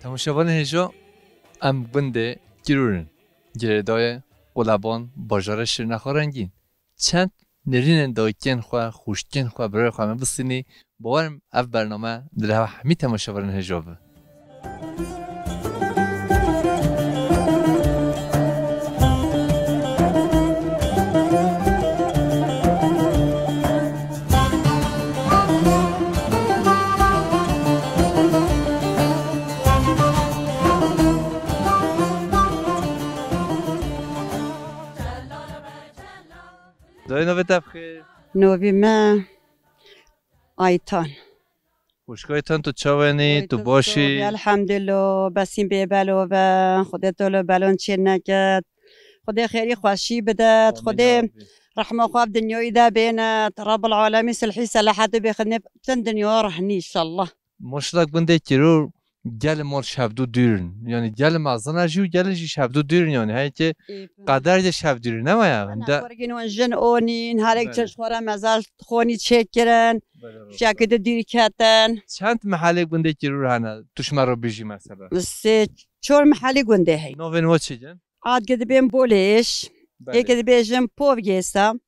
تماشاوان هجا ام بنده گیرورن گردای قلبان باجار شیرنخارنگین چند نرین دایکن خواه خوشکن خواه برای خواه من بسینی باورم اف برنامه در همی تماشاوان هجا به دای نوی تبخیر نوی من آیتان خوشگایتان تو چاوانی تو باشی الحمدلله بسیم بیبلو و خودت دلو بلون چی نکد خدا خیری خوشی بدد خدا رحمه خواب دنیای ده بینت رب العالمین سلحی سلاحات بخدنه بتن دنیا رحنی انشالله مشتاق بنده گیرور گل مال شبدو دیرن یعنی گل مازن جیو گل جی شبدو دیرن یعنی هایی که قدر جه شب دیرن نمایا انا فرگین و جن اونین هر یک چش خورا مزال خونی چک کرن شاکد دیر کتن چند محله بنده گیرور هنه توش مرا بیجی مثلا بس چور محلی گنده هی نوین و چی جن عاد قد بين بوليش قد بيجن بوفجيسا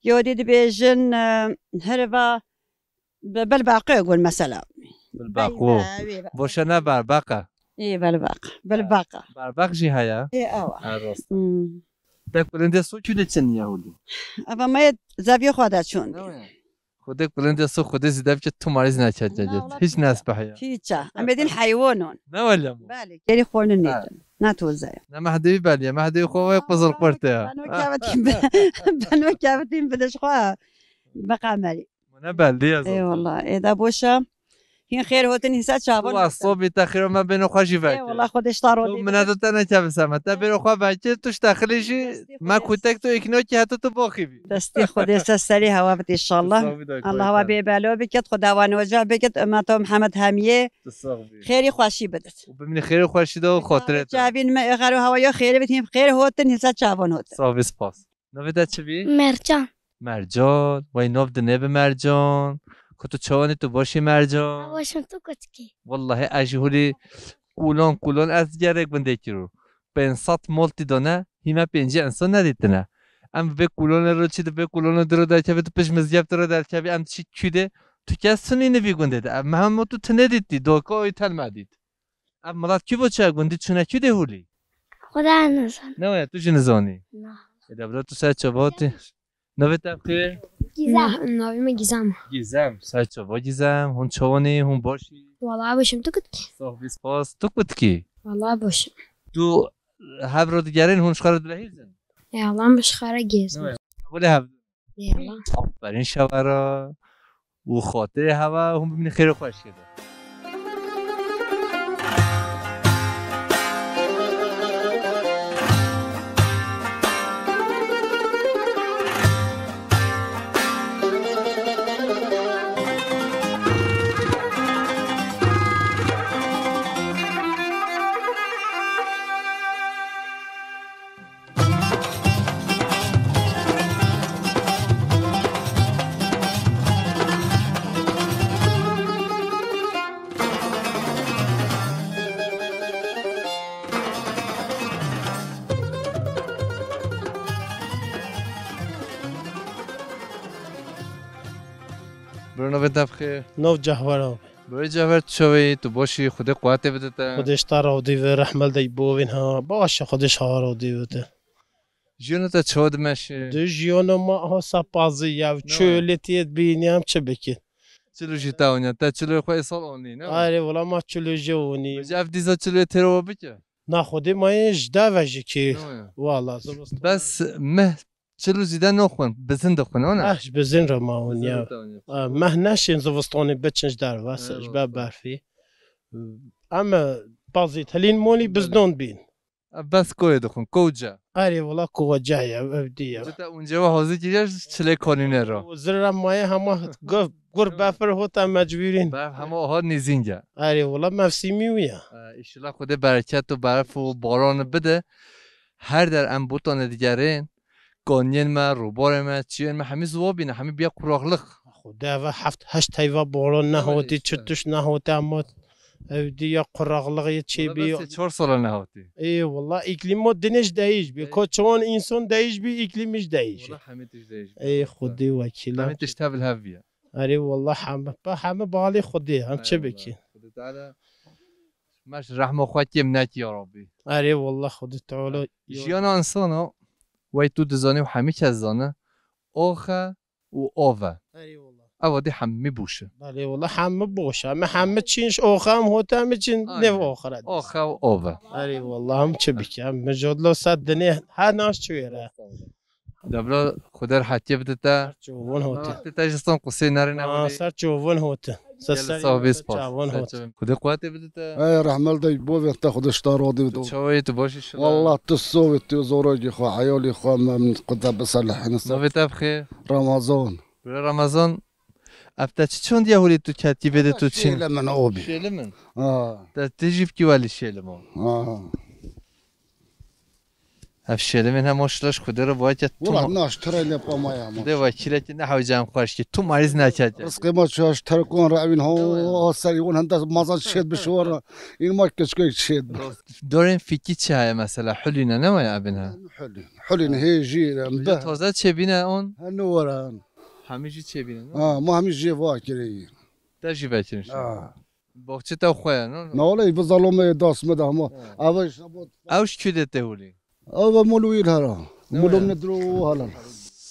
يودي بيجن هربا بالباقي يقول مثلا بالباقو بوشنا برباقة ايه بالباقة برباق جي هيا ايه اوه عرفت تاكل انت سو چوده چن يهودي اما ما زاوية خودت شون خودت بلند سو خودت زیده که تو مریض نچد هیچ نسبه هیچ ام بدین حیوانون نه ولی بله کلی خورن نیدن نه توزه نه مهدی بله مهدی خواه قزل قرته بنو كافتين بدش خواه بقى عملي نه بله از اي والله اذا بوشا هين خير هوتن هسات شافون الصوبي تاخير ما بينو خوشي فاك اي والله خودش طارو من هذا تانا كابسامه تا بينو خو باكي توش داخليشي ما كوتك تو اكنوكي حتى تو باخي بي دستي خودي سسري هوا ان شاء الله الله هوا بيبالو بكت خدا وان وجع بكت اما تو محمد هاميه خيري خوشي بدت وبمن خير خوشي دو خاطرت جابين ما غير هوا يا خير بتهم خير هوتن هسات شافون هوتن صافي سپاس نویدت چه بی مرجان وای نو دنه به مرجان کتو چوانی تو باشی مرجان باشم تو کتکی والله اجهولی کولان از گرک بنده کرو 500 مولتی دانه هیما 5 انسان ندیدنه ام به کولان رو چیده به کولان درو در کبی تو پیش مزیاب درو در کبی ام چی کیده تو کسونی نوی گنده ده ام هم تو تندیدی دوکا ای تل مدید ام ملات کی بچه گندی چونه کیده هولی خدا نزن نه تو جنزانی نه ادبرات تو سر چاباتی نوی تبخیر ناویم گیزم سر چابا گیزم هون چوانی هون باشی والله باشم تو کتکی صافی سپاس تو کتکی والله باشم تو هبرو دیگرین هون شخار دلهیزن یالله بشخاره گیزم ولی هبرو یالله آفرین شورا و خاطر هوا هم ببینی خیر خوش شده برو بخیر نو جهورا برای جهور شوی تو باشی خود قوت بده خودش تراودی و رحمل دی بوین ها باشه خودش هارودی بده جون تا چود مشه دو جیون ما ها سپازی یا چولتیت بینیم چه بکن چلو جیتا اونیا تا چلو خواه سال اونی نه آره والا ما چلو جونی بجاف دیزا چلو ترو بکه نه خودی ما اینش دوجی که والا بس مه چلو زیده نخون بزن دخون اونه اش بزن رو ما اونیا مه نشین زوستانی بچنج در واسش برفی اما بازی تلین مولی بزنون بین بس کوی دخون کوجا آره والا کوجا یا دیگه تا اونجا حاضر گیرش چله کانونه را زرم مایه همه گر بفر هوتا مجبورین همه ها نیزینجا آره والا مفسیمی ویا ایشالا خود برکت و برف و باران بده هر در انبوتان دیگرین قانین ما روبار ما چیه ما همه زوابینه همه بیا قراغلق خدا و هفت هشت تایوا باران نهوتی چتوش نهوتی اما اودیا قرقلقی چی بی 4 سال نهاتی ای والله اقلیم ما دنش دایش بی کوچوان انسان دایش بی اقلیمش دایش همه تیش دیش ای خودی وکیلا همه تیش تبل هویه اره والله همه بالی خودی هم چه بکی تعالى ماش رحمة اخواتي يمناك يا ربي اره والله خودی تعالی جيانا انسانا ويتو دزاني وحمي كزانه اوخه و اوه اره والله اودي حمي بوشه بله والله همه باشه همه چینش آخر هم هوته همه چین نه آخرت اوخه و اوه اره والله هم چه بکی هم مجادلا صد دنه هر ناش چویره دبلا خدا حتى بدتا جوون هوته وقت تاجستان قصي ناري نولي سر جوون هوته صافيس جوون باس هوته خدا قواتي بدتا اي رحمة الله بوفي تاخذ اشتراضي شوي تبوش ان شاء الله والله تسوي زوجي خو عيالي خو من قد بصلح نوفي بخير رمضان رمضان افتاد چون يهولي تو كاتي بده تو چين شيله من اوبي شيله من تجيب كي والي شيله مو افشله من هم ماشلاش خدا رو باید والله تو ناشتري لي ما يا ده وکیلت نحو جمع خوش که تو مریض نکرد رزقي ما شاش تركون رأيين هو سريون هندا مازال شيد بشور این ما كشكي شيد دارین فیکی چه های مثلا حلینه نمای ابنها حلو هي جي مبه تازه چه بینه اون هنوران همیشه چه بینه ما هم جي واكري در جی بچنش باغچه تا خواه نه نه والله بظلم داس مده ما اوش اوش کده تهولی او مولويل هلا مولو ندرو هلا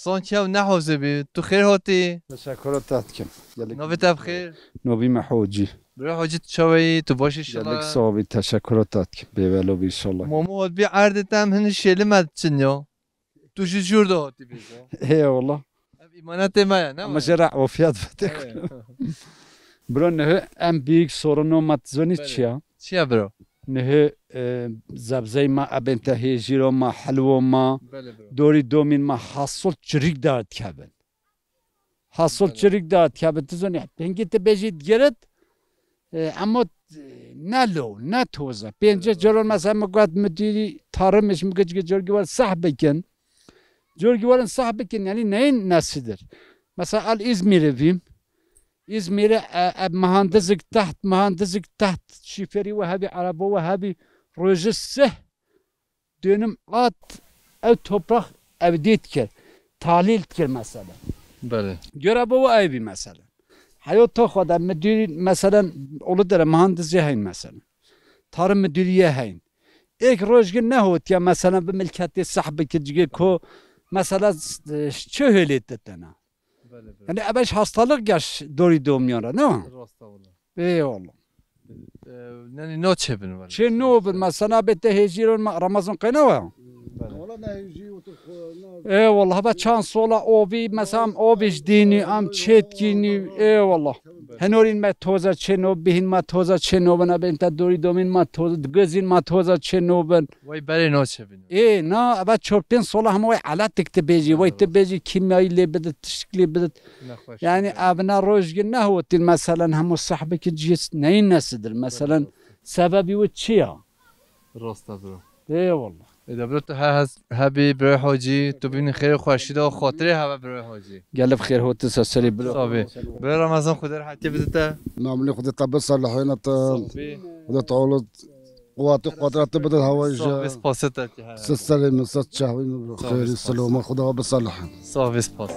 سانچه و نحوزه بی تو خیر هاتی تشکراتك نوی تب خیر نوبي محوجي برای حاجت شوی تو باشی لك شلا صوبي تشكراتك بيبالو ان شاء الله مامو هاد بی عرضت هم هنه شیله مد چنیا تو شی جور ده هاتی بیزا اي والله ایمانت مایا نه مجرع وفيات فتك برو ام بيك سورونو ماتزوني تشيا چیه برو نه زبزي ما ابنت هيجيرو ما حلو ما بله برو دوري دومين ما حصل چريك داد كابن حصل چريك داد كابن تزوني بنجي تبجي جرد اما نلو نتوزه بينجا جرون مثلا مقعد مديري تارمش مقعد جورجي وال صاحبكن جورجي وال صاحبكن يعني نين ناسدر مثلا الازمير فيم İzmir'e mühendislik taht şiferi Vahabi araba Vahabi rojisse dönüm at ev toprak evdit ker tahlil ker mesela بله göre bu evi mesela hayat toxada müdür mesela olu der mühendisliğe hayn mesela tarım müdüriyeye hayn ek rojgin ne hot ya mesela bir milketi sahibi ki ko mesela çöhlet etena yani abeş hastalık yaş dori doğumyara ne var? Eyvallah. Yani ne çebin var? Çe ne bir mesela bette hecirun Ramazan kaynağı var. Eyvallah ba çans ola o bir mesela o bir dini am çetkini eyvallah. Henorin ma toza çeno bihin ma toza çeno bana bente dori domin ma toza gözin ma toza çeno ben. Vay bari ne çebin? Na ba çorpin sola hem o alat tektebeji vay tebeji kimyayı lebedet tişkili bedet. Yani abna rojgin ne hotil mesela hem o sahibi cins neyin nesidir mesela sebebi o çiya. Rasta bro. Eyvallah. إذا بدت هبي بروح حاجي تبين خير خوشيدا وخاطري هوا بروح حاجي قال بخير هو تسلسلي بلو صافي برا رمضان خدر حتى بدتا نعمل خد طبس صلحينا ودا تعولد قوات بدت هواج صافي سباستا سلسلة من ست شهوين خير السلامة خدها بصلح صافي سباس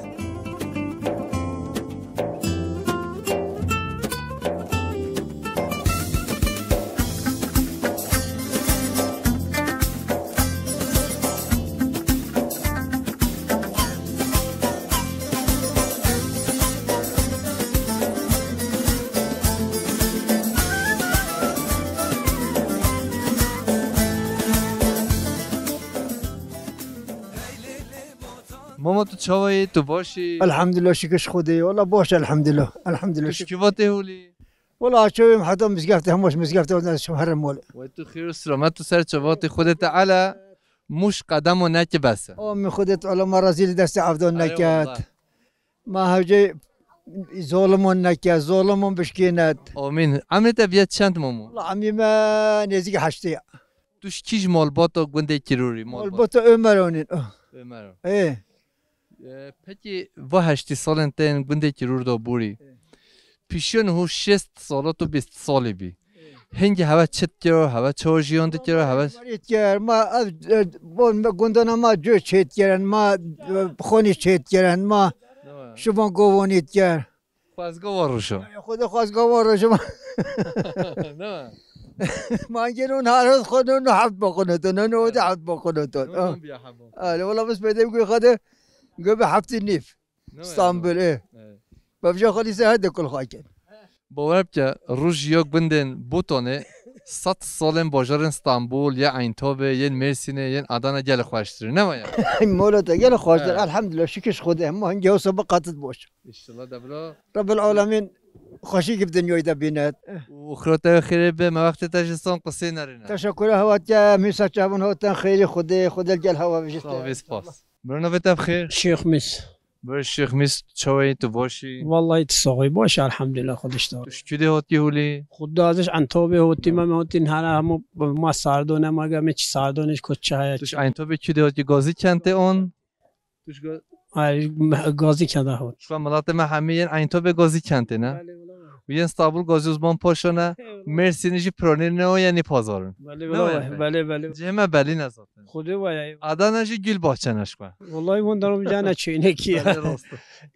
ماما تو چاوی تو باشی الحمد لله شكرش خدي والله باش الحمد لله الحمد لله تو کیواته هولی والله شوي محطوط مسقفته هموش مسقفته وناس شهر مول و تو خیر و سلامت تو سر چاوات خودت علا مش قدم و نک بسه امي خدت على مرازيل دست عبدون نكات ما هجي ظلمون نكات ظلمون بشكينات آمین عملت بیاد چند مامو والله عمي ما نزيق حشتي توش کیش مالباتا گنده کروری البته عمرونين مرا ايه پکی و 8 سالن تن گنده کرور دا بوری پیشون هو 6 سالات و 20 سالی بی هنگی هوا چت کرد هوا چورجیان کرد هوا گر ما بون گندنا ما جو چیت گرن ما خونی چیت گرن ما شما گوونیت گر خواستگاه واروشو خود خواستگاه رو شما ما گرون هر روز خودمون حفظ بکنتون نه نوده حفظ بکنتون والله بس بده بگوی خود گو به هفت نیف استانبول بفجا خودی سهد کل خاکن باور که روز یک بندن بوتونه 100 سالن باجار استانبول یا عینتابه یا مرسینه یا آدانه گل خوشتره نمایا این مولات گل خوشتر الحمدلله شکرش خوده ما هنگی حسا بقاتت باش انشالله دبلا رب العالمین خوشی که دنیای دا بیند و خیرات خیره به ما وقت تجسان قصه نرینه تشکر هوات که میسا چابون هوتن خیلی خوده خود الگل هوا بجید ساویس پاس برنا بتا بخیر شيخ مس بر شیخ میست چوی تو باشی والله يتصاغي باش الحمد لله خودش دار توش کده هاتی هولی خود دازش عن توبه هوتي ما هوتين هنا ما ساردونه ما قام چی ساردونش کچه های توش عینتابه کده هاتی گازی کنته اون توش گازی کنده هوت شما ملات ما همه ین عینتابه گازی کنته نه و ین استانبول گازی uzman پاشونه مرسینجی پرونیر نه یعنی پازارون بله جمع بلی نزاتن خوده وای آدانجی گل باچنش کن والله من دارم جانا چینه کی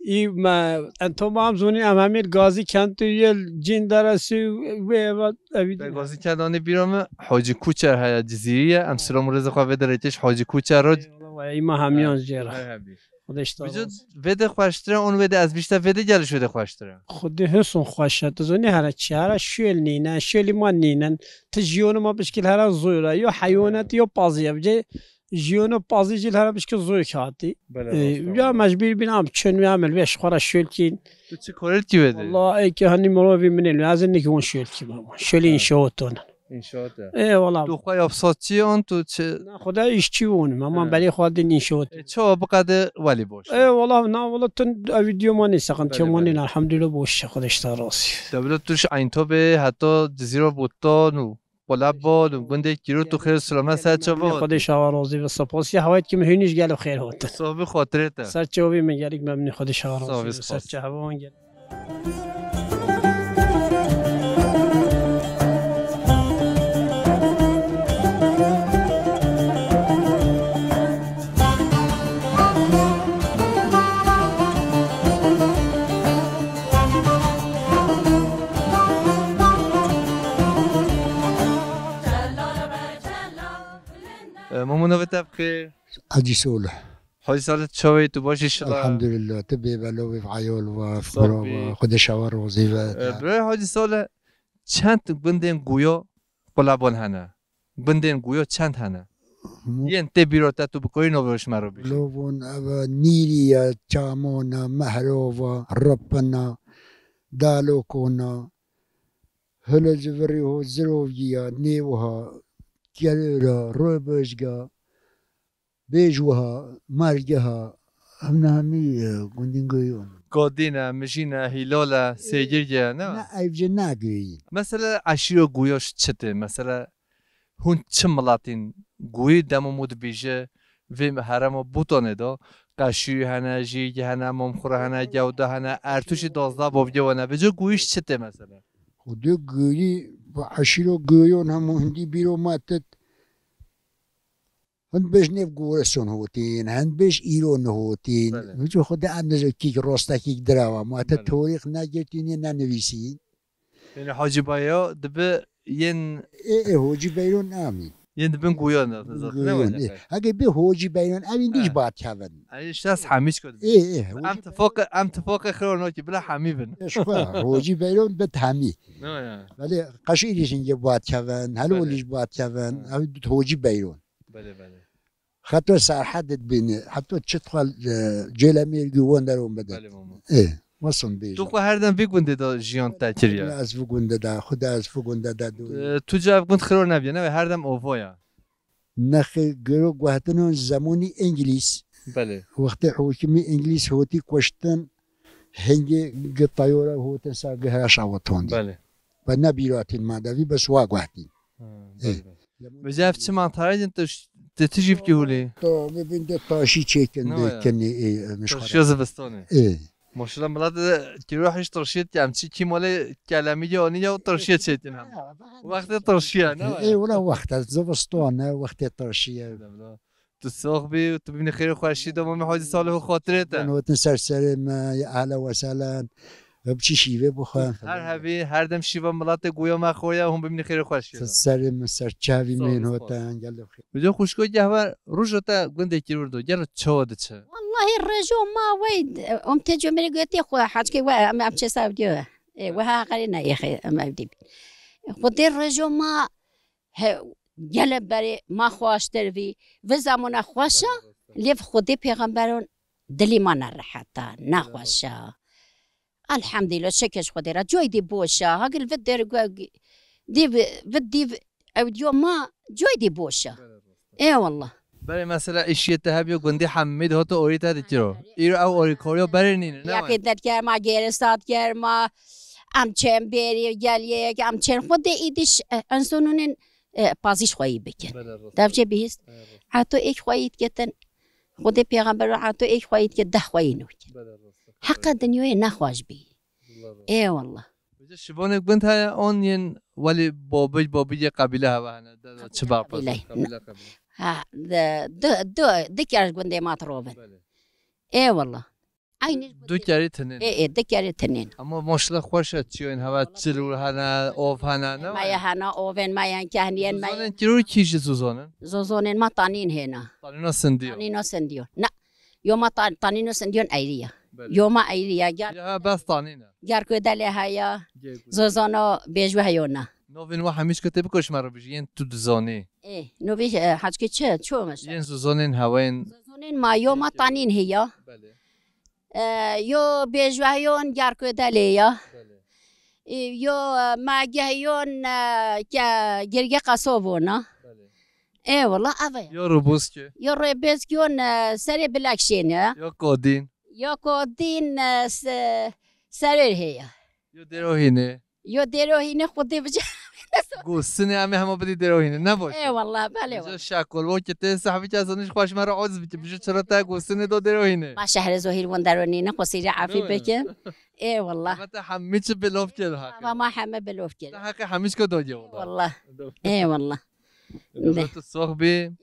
ای ما انتم ما هم زونی همین گازی کنت یه جین درسی و به گازی کردن بیرام حاجی کوچر های جزیریه ام سلام رضا خواه درجهش حاجی کوچر رو ای ما همیان جرا خودش دار وجود وده خوشتره اون وده از بیشتر وده گلش وده خوشتره خود حسن خوشت زونی هر چی هر شیل نینه شیلی ما نینن تجیون ما بشکل هر زوره یا حیوانات یا بازی بجه جیون بازی جل هر بشکل زوی کاتی یا مجبور بینم چون میعمل بیش خورا شیل کین تو چه کارت کی بده والله ای که هنی مروی من لازم نکون شیل کی ماما شیلی این شوتون انشاءالله ای والله تو خواه افسادچی اون تو چه خدا ایش چی اون ماما برای خود این شوت چه بقدر ولی باش ای والله نه والله تن ویدیو ما نیست کن چه مانی بله. الحمدلله باشه خودش داراسی دبلت توش عینتابه حتی جزیره بوتان و قلب باد و گنده کیرو تو خیر سلامت سر چه بود خودش راضی و سپاسی هوایت که مهینش گلو خیر هات صاحب خاطرته سر چه وی میگریک ممنون خودش راضی سر سر چه هوا گل مامونا بتبخیر حاجي سولح حاجی سالت چاوی تو باشی شلا الحمد لله تبي بلوي في عيول وفي صبي. قرى خد شاور وظيفة برای حاجی سال چند بندین گویا قلبان هنه بندین گویا چند هنه یه انت بیروتا تو بکوی نوبرش مرو بیش لوبون نيريا تشامونا مهروفا ربنا دالوكونا هلا جبريو زروجيا نيوها كيلورا روبجا بيجوها مرجها همنا همي قندينغيون گادینه مجینه هیلاله سیگیرگه نه نا ايفجا ناقوي مثلا عشیرو گویاش چته مثلا هون چه ملاتین گوی دمامود بیجه و هرما بوتانه دا قشی هنه جیگه هنه ممخوره هنه گوده هنه ارتوش 12 بابگه ونه بجا گویش چته مثلا خدو قوي عشيرو قويون هم هندي بيرو ماتت هند بيش نيف قورسون هوتين هند بيش ايرون هوتين بله. وجو خدا عندنا كيك روستا كيك دراوا ماتت بله. تاريخ ناجرتين نانويسين یعنی حاجی بایا دبه ین ايه هوجي بيرون امين ین دبن گویا نه قويون ايه هاگه بي هوجي بيرون امين ديش بات كافن ایش دست حمیش کد ايه ام تفاق خیرانو که بلا حمی بن شوفا هوجي بيرون بتهمي نه ولی قشيريش نجي بات كافن هلو بله. ليش بات كافن او هوجي بيرون بله بله خاطر ساعة حدد بين حتى تشتغل جيلامير جوان دارون بدل بله ماما ايه وصل بيجا تو خو هر دم بگونده دا جیان تاکریه از فوقنده دا خدا از فوقنده دا دو تو جواب گوند خیران نبیه نه هر دم اووایا نخي گرو گوهتنون زمانی انگلیس بله وقت حکمی انگلیس هوتی کشتن هنگی گطایورا هوتن ساگه هاش آوتون دی بله و نبیراتین مادوی بس واگوهتین بجاف چه منطقه تجيب كي هولي تو ببین ده تاشی چکن نوعا. ده کنی ای مشخوره شو زبستانه ای ماشاءالله ملات كيروح ايش ترشيت يعني شي مال كلامي جوني وترشيت شيتين هم وقت ترشيه اي ولا وقت زوستون وقت ترشيه تسوق بي وتبني خير خوشي دوما محوج صالح خاطرته وتنسر سلام يا اهلا وسهلا بشي شيبه بخوا هر هبي هر دم شیوا ملات گویا ما خویا هم ببینی خیر خوشی سلام سر چاوی من هوتن گل بخیر بجا خوشگو جهور روجتا گنده کی ردو جر چود چه والله الرجو ما ويد ام تجو من قلت يا اخويا حاجك ام ابشي صاحب ديوه وها قرينا يا اخي ما بدي خدي الرجو ما جلب بري ما خواش تربي في زمان خواشا ليف خدي پیغمبرون دلی ما نرحتا نخواشا الحمد لله شكش خدي را جوي دي بوشا هاقل فدير دي فدي او ديو ما جوي دي بوشا ايه والله برای مثلا اشیت هبیو گندی حمید هاتو اوری تا دیرو ایرو او اوری کوریو برای نینه یا که در که ما گرستاد که ما امچن بری گلیه که امچن خود ایدش انسانون پازیش خواهی بکن دفعه بیست حتی ایک خواهید کتن خود پیغمبر حتی ایک خواهید که 10 خواهی نوکن حق دنیای نخواهش بی ای والله شبانك بنت هاي اون ين ولي بابي قبيله هوانا چه قبيله ها دكار گنده ما تروبن اي والله عين دكاري تنين اي دكاري تنين اما ماشاءالله خوشه چيون هوا چلور هنا اوف هنا نه ما هنا اوفن ما ين كهنين ما زونن كيرو كيش زوزونن ما طانين هنا طانينو سنديو لا يوم طانينو سنديون ايريا يوم ايريا يا بس طانينا جار كدله هيا زوزونو بيجو هيونا نوفين واحد مش كتب كوش مرة بيجين تو زوني ايه نوفي حاجة شو مش ين زوزونين هواين زوزونين ما يوم طانين هي يو بيجو هيون جار كدله يو ما جهيون جرجة قصوبونا ايه والله افا يو روبوسكي يو روبوسكيون سري بلاكشين يو كودين يو كودين سرير هي يو ديروهينه خودي بجا قوسني عمي هم بدي ديروهينه نبوش ايه والله بله والله شاكل وقت صاحبي جازنيش خوش مرة عوز بيجي شرطة قوسني دو ديروهينه ما شهر زهير وندرونينا قصير عافي بك ايه والله ما تحميش بالوف كده ما حمى بالوف كده حكي حميش كده والله ايه والله الصحبي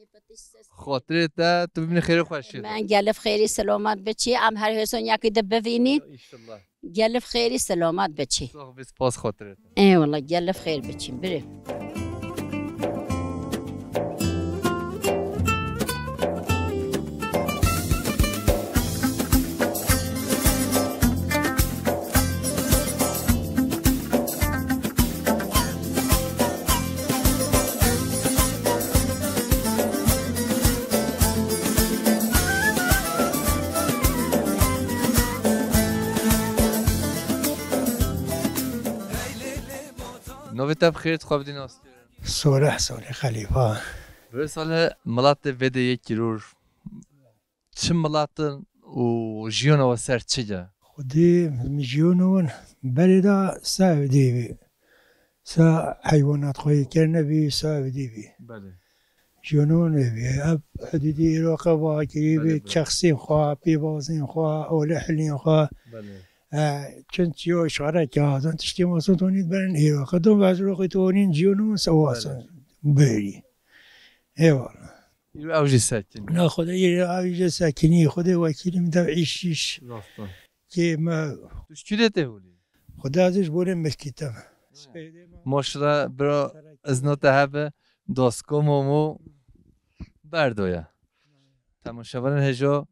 خاطرته تبني خير خوشي من قلب خيري سلامات بچي ام هر حسون ياكي دبفيني ان شاء الله قلب خيري سلامات بچي صحبي سپاس خاطرته ايه والله قلب خير بچي بري نویتا بخیر خواب دین است. صالح خلیفه. برسال ملات ویده یکی رور. چه ملاتن و جیون و سر چیه؟ خودی میجیونون بردا سعودی بی. سا حیوانات خوی کرده بی سعودی بی. بله. جیونون بی. اب حدودی راقه واقعی بی. شخصی خواه، پیوازین خواه، اولحلین خواه. بله. چون چیو اشاره که آدم تشتی ماسون تونید برن ایران خدوم بعض روقی تونین جیونون سواسن بری ایوالا ایرو اوجی ساکنی نه خدا ایرو اوجی ساکنی خدا وکیلی میدوعیشیش که ما توش کی دیده بودی؟ خدا ازش بورم مسکیتم ماشاءالله برا از نتهبه داسکو مومو بردویا تماشاورن هجا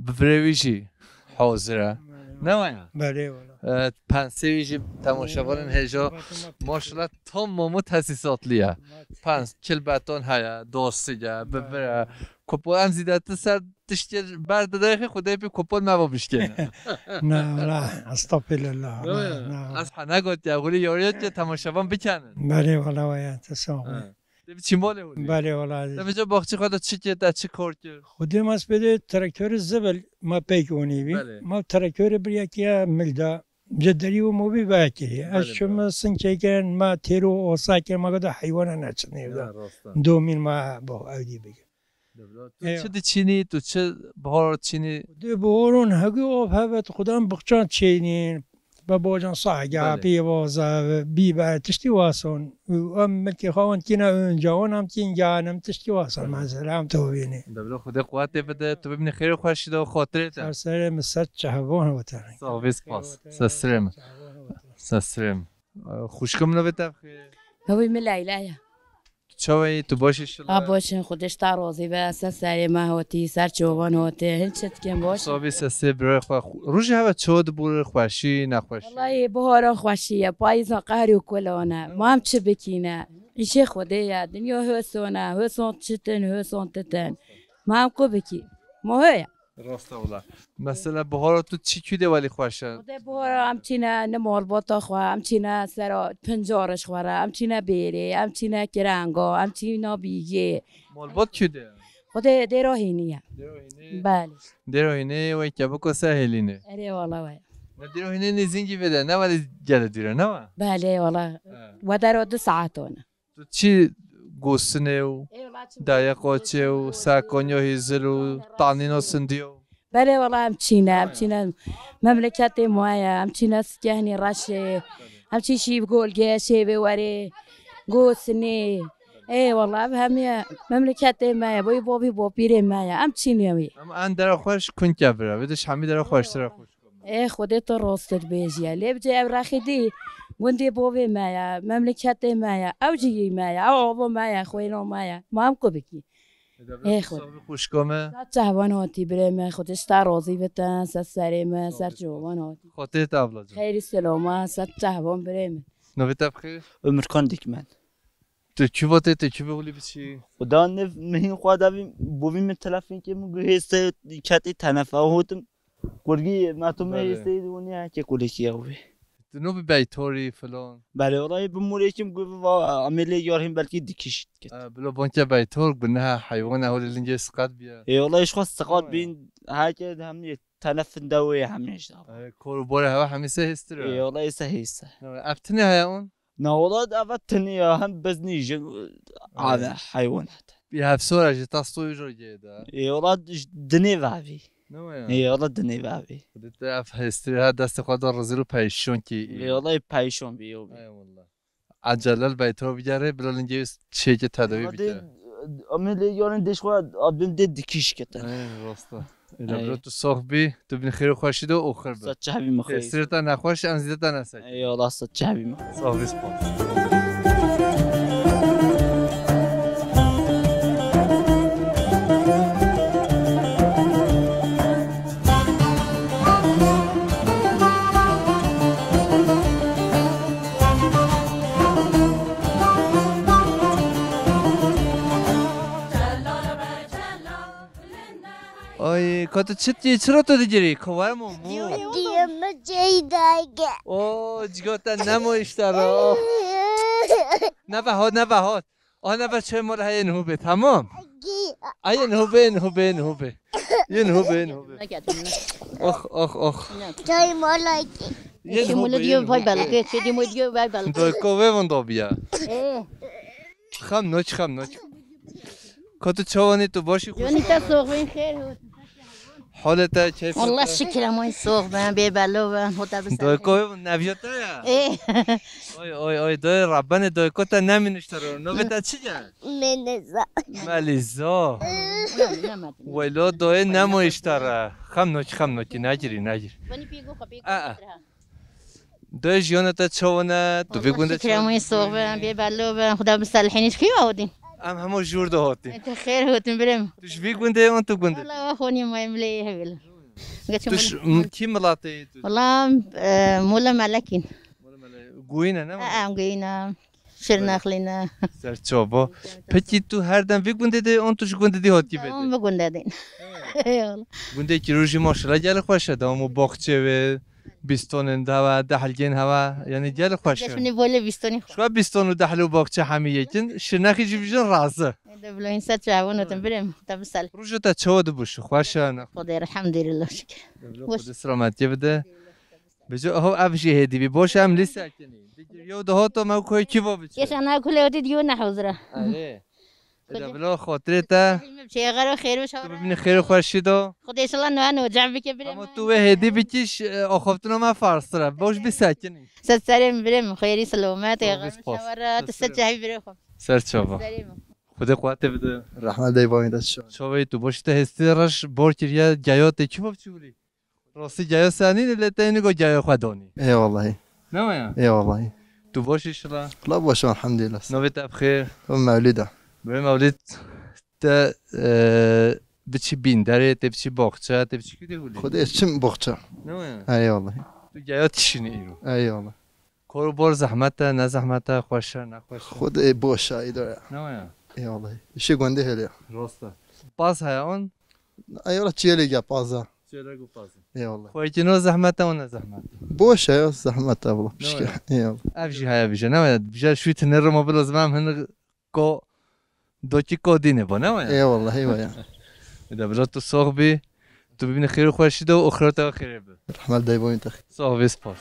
بفرویشی حاضره نه بله والا پنسیویشی تماشاورن هجا ماشاءالله تام مومو تاسیساتلیه پنس کل باتون هیا دوستیه ببره کپول هم زیادت سر تشتی برد داخل خدای پی کپول ما بشکنه نه والا استغفر الله از حنا گفت یا غوری یاریت که تماشاوان بکنن بله والا وای تسامح چی ماله بودی؟ بله والا دفعه باغچه خدا چی کرد چی کار کرد؟ خودم از بده تراکتور زبل ما پیکونی بی ما تراکتور بریا که ملدا جدری و موبی باکی از شما سنچه کن ما تیرو اوسا کن ما قد حیوان نچنی دا 2 میل ما با اودی بگه چه چینی تو چه بهار چینی دو بهارون هگو آب هفت خودم بخچان چینین با باجان صاحگه پیوازه بیبر تشتی واسون ام ملکی خوان کینا اونجا اونم کین جانم تشتی واسون منظره هم تو بینی دبلو خدا قوت بده تو ببینی خیر خوشی و خاطرت سر مسد چهبان هوتن صاحبس پاس سسرم خوشکم نبته هوی ملایلایه چاوی تو باشی باشین خودش تا راضی به سر ما هوتی سر جوان هوتی هنچت کم باش صاحبی سه برای خو روز هوا چود بور خوشی نخوشی والله بهاران خوشیه پاییزا قهری و کلانه ما هم چه بکینه ایشه خوده دنیا حسونه حسون چتن حسون تتن ما هم کو بکی ما هیا راست والله مثلا بهار تو چی کیده ولی خوشه خود بهار همچینه نمال باتا خو همچینه سرا پنجارش خوره همچینه بیره همچینه کرنگا همچینه بیگه مال بات کیده خود دراهینیه بله دراهینه و که بکو سهلینه اره والله وای نه دراهینه نزینگی بده نه ولی جل دیره نه بله والله و در 2 ساعتونه تو چی گوسنه و دایقاچه و ساکانیا هیزل و طعنینا سندیو بله والله همچینه مملکت مایه همچینه سکهنی رشه همچی شیب گلگه شیبه وره گوسنه ای والله بهمیه مملکت مایه بای بابی بابیره مایه همچینه می اما ان در خوش کن که بره بدش همی در خوش تر خوش ای خودت راستت بیجیه لیب جای رخیدی گندی بابی مایه مملکت مایه او جیگی مایه او آبا مایه خوینا مایه ما هم کو بکی ای خود خوشگامه جوان هاتی بریم خودش تا راضی بتن سریم سر جوان هاتی خاطرت ابلاد خیلی سلامه سر جوان بریم نویت بخیر عمرکان دیکمن تو کی وقتی تو کی بقولی بچی خدا نف مهین خواهد بوی من تلفن که مگه هسته کتی تنفه هوتم گرگی ما تو هسته دنیا که کلی کیه هوی نو به بیتوری فلان بله والله بموری که مگه و عملی یارهم بلکی دیکشت کت بلا بانک بیتور بنها حیوان اول لینجه سقط بیا ای والله ایش خواست سقط بین هاکه هم تنفن دوی همیشه کور باره هوا همیشه هستره ای والله ایسه هسته افتنی هیون نه والله افتنی هم بزنیج على حیوانات بی هفسور اجی تاستوی جو جیده ای والله دنی وعوی نه ای والله دنی وعوی خودت اف هستره ها دست خود رزیلو پیشون کی ای والله پیشون بیو ای والله عجلال بیتور بیاره بلا لینجه چه که تداوی بیاره عملی یارن دش خواهد آبیم دید دیکیش کتن راسته اینا تو صاحبی تو بین خیر خوشی دو آخر بس صد مخیر استرت نخوش انزیت نسای ای الله صد شبی مخیر صاحبی سپاس آی کات چرا تو دیگری کوار مو دیم جیداگه او جگوتا نمویشتارا نبهاد آه چه مال های نهوبه تمام ای نهوبه یه نهوبه اخ جای مالایکی یه مال دیو وای بلگه چه دیمو دیو وای بلگه دو کوه من دو بیا خم نوچ کات چوانی تو باشی خوش جونی تا سوق بین خیر حالت كيف؟ والله الشكل مو يسوق بان بيبلو بان هوتا بس دويكو نافيوتا يا ايه اوي دوي ربنا دويكو تا نامي نشترو نوبتا تشيجا منزا ماليزا ويلو دوي نامو اشترى خمنوكي ناجري دوي جيونتا تشونا تو بيقولنا الشكل مو يسوق بان بيبلو بان هوتا بس الحين شكي عودين ام همو جور ده هاتي انت خير هوتن بريم توش في قنده وانتو قنده والله اخوني ما يملي هبل توش كي ملاتي والله مولا ملكين قوينا نما قوينا شرنا خلينا سرچوبا پکی تو هر دم في قنده ده اون توش قنده ده هاتي بده ام بقنده دين والله قنده کی روزی ماشاءالله گل خوشه دامو باغچه و بیستون هوا دهلگین هوا یعنی گل خوشه شنو بوله بیستونی شو بیستون و دهلو باغچه همه یکن شناخی جیبجن رازه دبلو انسان تعاونوا تنبرم تبسل روجو تا چود بوش خوشه خدای الحمد لله شكرا خود سلامتی بده بجو هو ابشي هدي بيبوش ام لسه كني يو ده تو ما كوي كيفو بتش كيش انا كل ودي ديون حوزره بلا خاطر تا چه غیر خیر بشه ببینی خیر خوشی دو خدا ایشالله نه جمع بکه بریم اما تو هدی بکش آخفتنا ما فارس تره باش بسکنی ست سریم بریم خیری سلامت غیر شوارات ست جهی بریم سر چابا خدا قوت بده رحمت دی با میداد شو چاوی تو باش ته هستی رش بار کریا جایات کی باب چولی راستی جای سانی لتاینی گو جای خدانی ای والله نه ما ای والله تو باش ان شاء الله لا باش الحمد لله نوبت بخیر مولده به مولد تا بچی بیندره تا بچی باغچه تا بچی کدی هولی خدا چم باغچه نه ای والله تو جایات چینی ایرو ای والله کار بار زحمت نه زحمت خوشه نه خوشه خدا باشه ایداره نه ای والله شی گنده هلی راسته باز های آن ای والله چیلی گه پازه چیلی گو پازه ای والله خوی جنو زحمت و نه زحمت باشه یا زحمت والله مشکل ای والله افجی های بیشه نه بیشه شوی تنر ما بلوز من هن کو دو کی کودینه با نه ای والله ای والله اذا بلا تو صاحبي تو ببین خیر خوشی دو اخرت خیر به رحمت دی با میداد صاحبی سپاس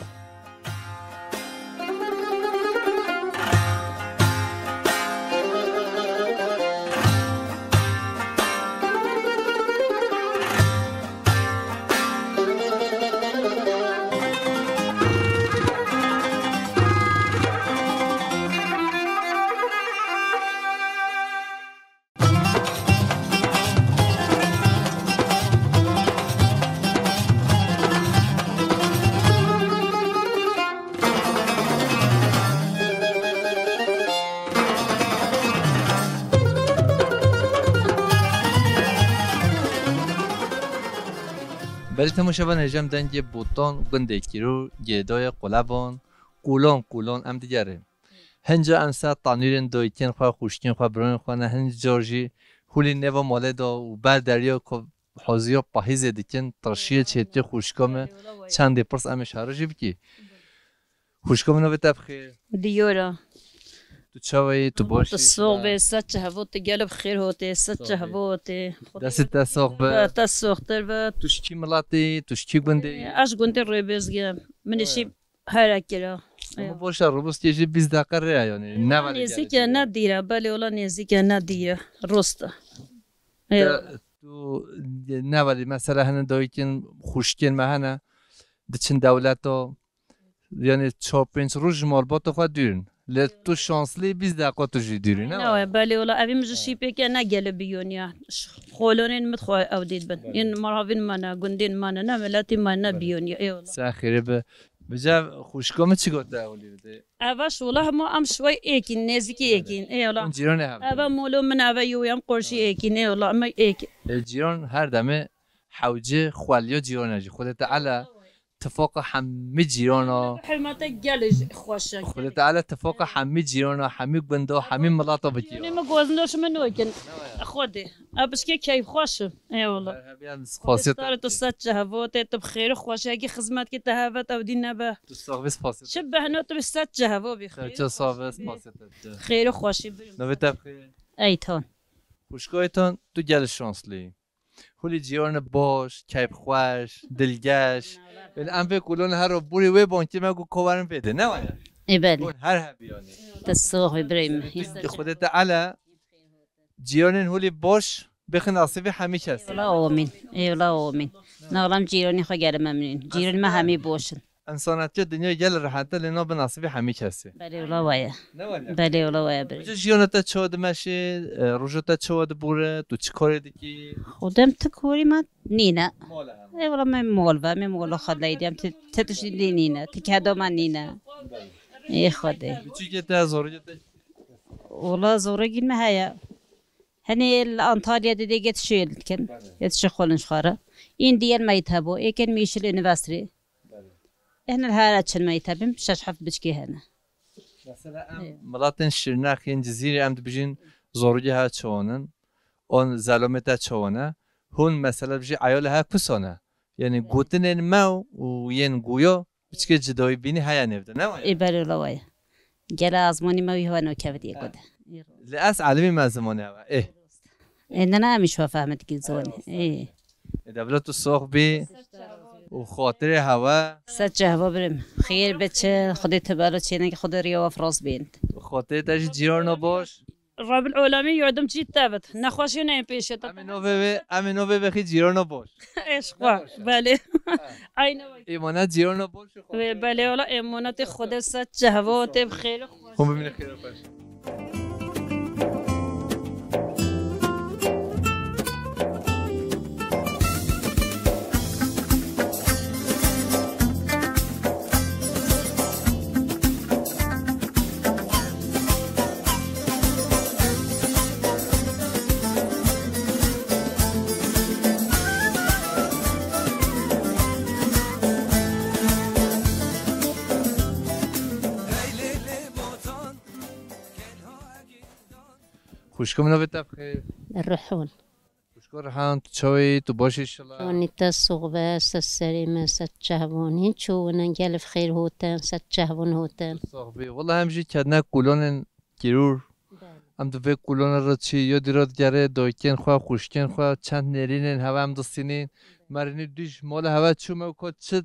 بله تماشاگران هجم دنگ بوتان گنده کیرو گدای قلبان قولان ام دیگره هنجا انسا تانیرن دویتین خواه خوشتین خواه برون خواه نه هنج جورجی هولی نوا ماله دا و بر دریا که حاضیا پاهیز دیکن ترشیه چهتی خوشکامه چند پرس امش هرجی بکی خوشکامه نو بتبخیر دیورا تو چاوی تو باشی الصوب ست هفوت قلب خير هوتي ست هفوت دست تسوق به تسوق تربت توشکی ملاتی توشکی گنده اش قنت ريبزغ من شي هركرا اما باشه روبوس تيجي 20 دقیقه ره یعنی نه ولی نزدیک ندیره بله ولی نزدیک ندیره رسته تو نه ولی مثلا هن دایکن خوشکن مهنه دچن دولتا یعنی 4-5 روز مالبات خود دیرن لی تو شانسلی 20 دقیقه تو جی دیری نه بله ولی اوی مجشی پیک نگله بیونیا خولونین متخواه اودید بن این مرهاوین منه گندین منه نه ملاتی منه بیونیا ایولا سخیره به بجا خوشکامه چی گفته اولی بده اواش والله ما ام شوي ايكين نزيكي ايكين اي والله جيران هم ابا مولو من ابا يوم قرشي ايكين اي والله ما ايك الجيران هر دمه حوجه خواليو جيران خودت على اتفاق همه جیرانا حرمت گلش خوشه خودت تعالی اتفاق همه جیرانا همه بنده همه ملاطا بگیر نه مگوزنش منو کن خودی ابش که کیف خوشه ای والله فاسد صارت السات جهوات بخير خوشه اگه خدمت که تهوت او دین نبه تو ساویس فاسد شبه نوت بالسات جهوا بخير چه ساویس فاسد خیر خوشی نو بخیر ایتون خوشگایتون تو گل شانسلی هولی جیران باش کیف خوش دلگش ولی ام فکر کلون هر رو بوری وی بانکی مگو کوارم بده نه ولی ای بله هر هبیانی تسوق بریم خودت تعالی جیران هولی باش بخن نصیب همه کس لا آمین ای لا آمین نالم جیرانی خو گرم ممنون جیران ما همه باشن انسانیت دنیا گل راحته لینا به نصیب همه کسی بله ولا ویا بله ولا ویا بریم جیانت چود ماشی روزت چود بوره تو چی کاری دیگه خودم تکوری ما نینا ای ولا من مول خدایدیم تتش نینا تکهدو من نینا ای خدای چی که تا زوری والله زورگين ما هيا هني الأنطاليا دي جت شيل كن يتشخلن شخارة إن ديال ما يتهبو إيه كان ميشل إنفاستري إحنا الهارات شن ما يتهبم شاش حف بشكي هنا مثلا ملاتن شرناخ ين جزيرة أمد بيجين زورجي ها تشوانن اون زلومتا تشوانه هون مثلا بيجي عيالها كسانه يعني قوتن ماو وين قويا بشكي جداي بيني هيا نبدا نه إبرة لوايا جلا أزماني ما يهوا نوكفتي كده لأس عالمي ما زمانه إيه إننا مش فاهمت كي زوني إيه دبلت السوق بي وخاطر هوا سچ هوا برم خیر بچه خودت تبارو چینه که خود ریا و فراز بیند خاطر تاج جیرانو باش رب العالمین یادم چی تابت نخواشی نه پیشه تا امینو بخی جیرانو باش عشق بله عین ایمانت جیرانو باش بله والا امانت خود ست جهوات بخیر خوب ببینه خیر باش خوشكم نوبت بخير الرحون خوشكم رحان تشوي تباشي ان شاء الله شوني تسوغبا السليمة ستشهبون شونا قال في خير هوتان ستشهبون هوتان صاحبي والله همجي كدنا كولون كيرور ام دو كولون رچي يودي رات جاره دوكن خو خوشكن خو چند نرينن هوا هم دوستينين مرني دوش مال هوا چوم کو چ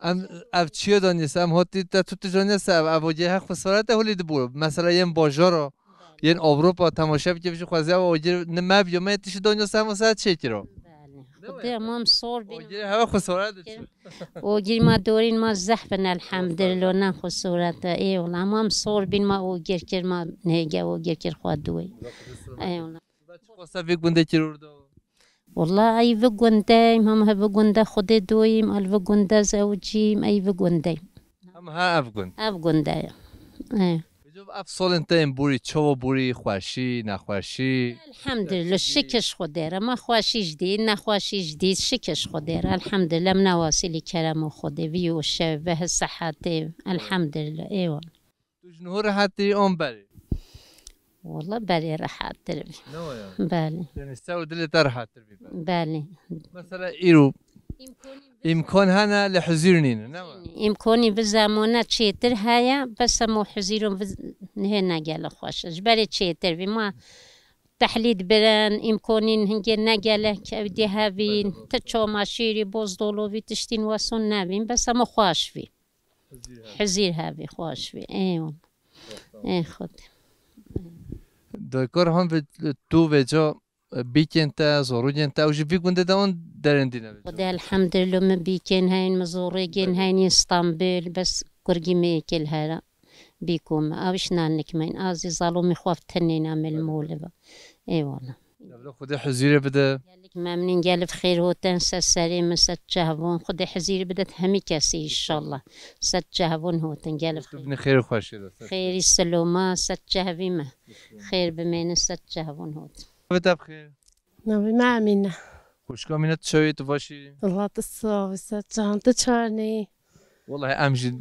ام اف چيو دانيس ام هوتي تا تو جانيس اب وجه خسارت هوليد بو مثلا ين باجارو ين اوروبا تماشا بكيف خوازي واجر ما بيوم تيش دنيا سماسه چكرو خدي ما مصور واجر هوا خسارت واجر ما دورين ما زحفنا الحمد لله نا خسارت اي والله ما مصور بين ما واجر كر ما نهجا واجر كر خواد دوي اي والله خاصه في گنده كيرور والله اي في گنده هم في گنده خدي دوي ال في گنده زوجي اي في گنده هم ها افغان افغنده اي افصال انت این بوری چو بوری خوشی نخوشی الحمدلله شکش خودره ما خوشی جدید نخوشی جدید شکش خودره الحمدلله من واصلی کرم و خوده وی و شبه صحته الحمدلله ایوان تو جنو راحتی اون بری والله بری راحت تربی بله یعنی سو دلت راحت تربی بله مثلا ایرو امکان هنه لحضور نینه امکانی به زمانه چیتر هیا بس مو حضورم نه نگل خوش جبری چیتر بی ما تحلید برن امکانی هنگی نگله که دی هاوین تچو ماشیری باز دولوی تشتین واسون نبین بس مو خوش بی حضور هاوی خوش بی ایون ای خود دکار هم تو وجا بیکن تا زوروجن تا وجی بی گنده داون درندینه خدا الحمد لله من بیکن هاین مزورگین هاین استانبول بس کرگی میکل هرا بیکم اوش نانک من ازی ظالمی خوف تنین عمل مولبا ای والله خدا حزیره بده ممنون قال بخير هو تنسى السليم ست جهبون خد حزير بدت همي كاسي ان شاء الله ست جهبون هو تنقال ابن خير وخوش خير السلومه ست جهبيمه خير بمين ست جهبون هو بده بخير نبي ما منا خوشكم منت شوي تباشي الله تصاوي ست جهان تشارني والله امجد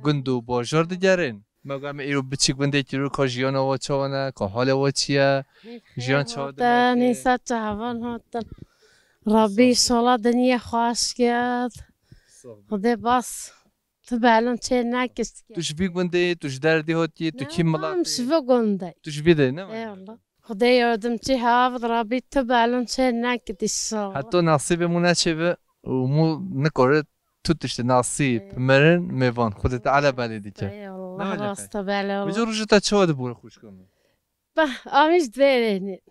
گندو باجار دیگرین مگم ایرو بچیک بنده که رو که جیان آوا چاونه که حال آوا چیه جیان چاوده دانی ست جهان هاتن ربی شالا دنیا خواهش کرد خدا بس تو بالون چه نکست توش بی گنده توش دردی هاتی تو کی ملاقی توش بی گنده توش بیده نه ای الله خدا یادم چی حافظ ربی تو بالون چه نکست الشاء حتی نصیبمون نچه و مو نکاره تو تشت نصیب مرن میوان خودت علا بله دیگه ای الله راستا بله بجا روش تا چه واده بوره خوش کنم با آمیش دویرینی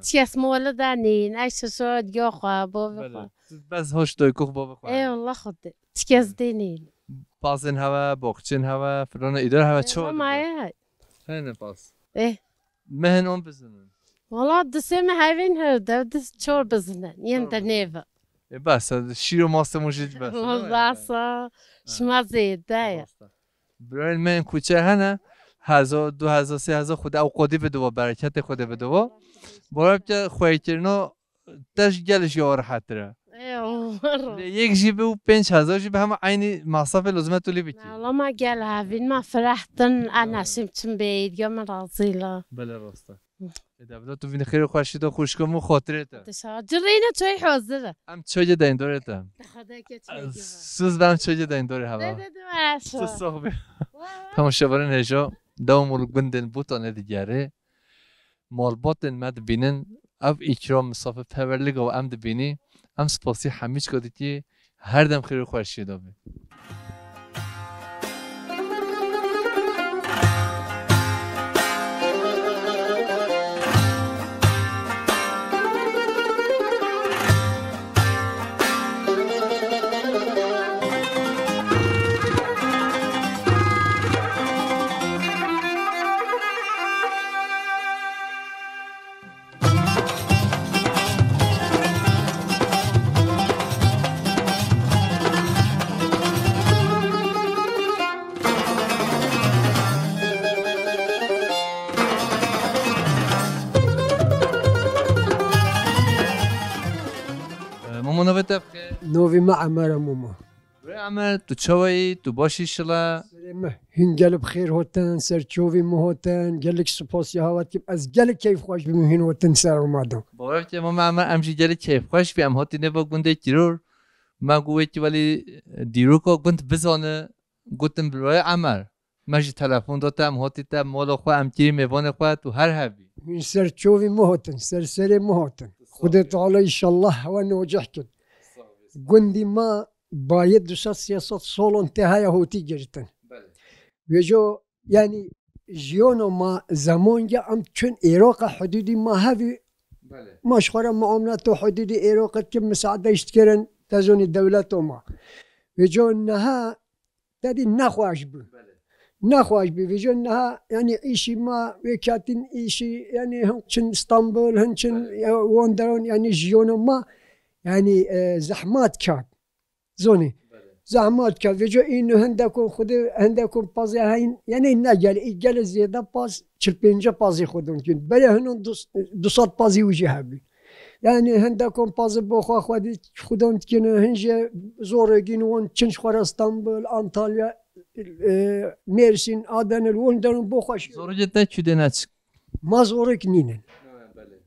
چیس مولدانی نایش شاید یا خواه بابا بس هاش دوی کوخ بابا خواه ای الله خدا چیز دینین پاسن هوا باقچن هوا فلان ایدار هوا چه واده بوره هنه پاس مهن اون بزنن والله دسم هاوین هرده دس چور بزنن یم در نیوه بس شیر و ماسته موجود بس بس شما زیده برای من کوچه هنه 1000 2000 3000 خود اوقادی بده و برکت خود بده و برای که خواهی کردن تاش گلش یا راحت تره یک جیبه و 5000 جیبه همه عین مصرف لازمه تولی بکی والله ما گل هاوین ما فرحتن انا سمتم بید یا من راضیلا بله راسته دبلا تو وین خیر خوشید و خوشگم و خاطرته تشاجرینه چای حاضره ام چای دین دورته خدا که چای سوز برام چای دین دوره هوا سوز صاحبی تماشاور نجا دوم الگندن بوتان دیگره مالباتن مد بینن اف اکرام مسافه پورلیگ و ام دبینی ام سپاسی همیش کردی که هر دم خیر خوشید آبی همونو بتفخه نوی ما عمر موما برای عمر تو چوایی تو باشی شلا هین گل بخیر هاتن سر چوی مو هاتن گلک سپاسی هاوت که از گل کیف خوش بیم هین هاتن سر اومدم باور که ما عمر امشی گل کیف خوش بیم هاتی نبا گنده کیرور ما گویی که ولی دیرو که گند بزانه گفتم برای عمر ماشي تلفون دادم هاتی تا مال خو ام کی میوان خو تو هر هبی این سر چوی مهاتن سر مهاتن خدا تعالی ان شاء الله هوا نوجح کن گندی ما باید 200 سال انتهای هوتی گرتن و جو یعنی جیانو ما زمانگه ام چون عراق حدودی ما هوی مشخورا معاملات و حدودی عراق که مساعده اشتکرن تزونی دولت ما و جو نها تدی نخواهش بود نخواهش بيجون انها يعني ايشي ما وكاتين ايشي يعني هنشن اسطنبول هنشن وندرون يعني جيونو ما يعني زحمات كان زوني زحمات كان بيجو انه هندكم بازي هين يعني نجل زياده باز 45 بازي خودون كن بلا هنون 200 بازي وجهابي يعني هندكم باز بوخا خودي خودون كن هنجه زورگين وون چنش خور اسطنبول انطاليا مرسین آدن الوندرون بخوش. زور جدا چوده نچ. ما زورک نینن.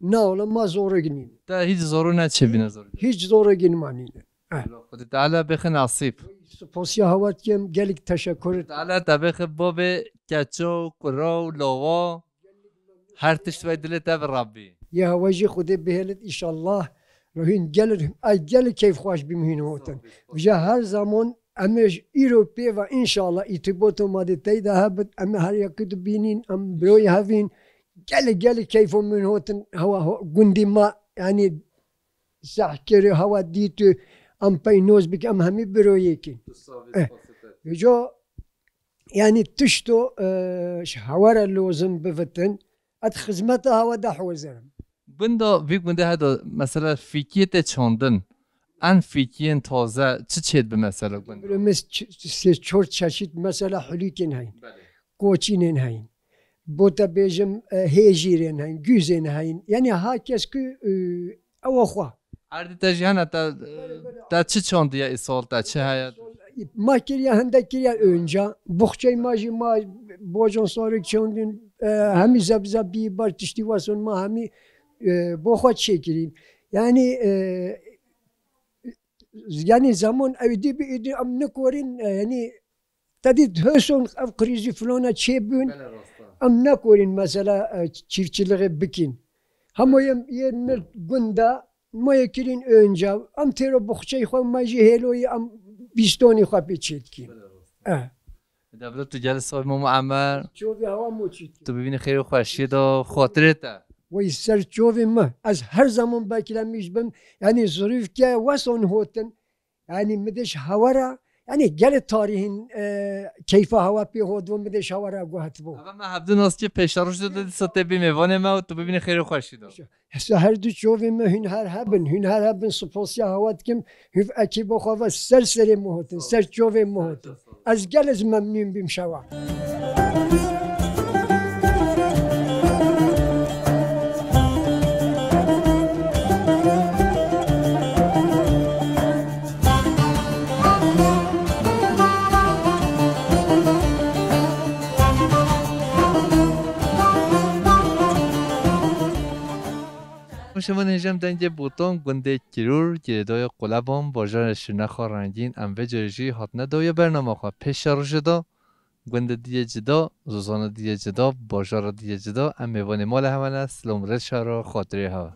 نه ولی ما زورک نین. تا هیچ زورو نچه بی نظر. هیچ زورک ما نینن. خود تعالی بخ نصیب. سپاسی هوات کم گلیک تشکر. تعالی تبخ باب کچو کرا و لاوا هر تشت دل تب ربی. یه هواجی خود بهلت ایشالله روحین گل کیف خوش بیمهین هوتن. وجه هر زمان امش ایروپی و انشالله ارتباط اومده تیدا هبت ام هر یکی تو بینین ام بروی هفین گل کیف من هوتن هوا گندی ما یعنی سحکری هوا دیتو ام پینوز بک ام همی بروی کن جو یعنی تشتو هوا لازم بفتن اد خدمت هوا ده حوزرم بندا ویک بنده هدا مثلا فیکیت چاندن ان فیکین تازه چه به مثلا گند مثل چهار چشید مثلا حلیکین هین کوچینین هین بوتا بیجم هیجیرین هین گوزین هین یعنی ها کس که او خواه عرض تجهان تا چه چاندی یا سال تا چه hayat ما کریه هنده کریه önce بخچه ماجی ما بوجان سارک چاندین همی زب بی بار تشتی واسون ما همی بخواد چه کریم يعني زمان أودي بيدي أم نكورين يعني تدي هسون أو كريزي فلانة تشيبون أم نكورين مثلا تشيرتشلغ بكين هم يم جندا ما يكرين أنجا أم ترى بخشي خو ما يجي هلوي أم بيستوني خو بيتشيتكين دبلت تو جلسة ماما عمر شوفي هوا موتشيت تو ببینی خیر و خوشید و خاطرته وی سر چوبی ما از هر زمان با کلامیش بم یعنی ظروف که واسون هوتن یعنی مدش هوارا یعنی گل تاریخین کیف هوا پی هود و مدش هوارا گوهت بو اما من هفته ناس که پیشتروش داده ساته بی میوان ما و تو ببینی خیر و خوشید هر دو چوبی ما هنر هبن سپاسی هوات کم هف اکی بخواه سر مهوتن سر چوبی مهوتن از گل از ممنون بیم شوا شما نجم دنگ بوتون گنده کیرور گردای قلبان باجار شنخا رنگین ام و جرجی هات ندای برنامه خواه پیش رو جدا گنده دیگه جدا زوزان دیگه جدا باجار دیگه جدا ام میوان مال همه سلام رد شهر خاطره ها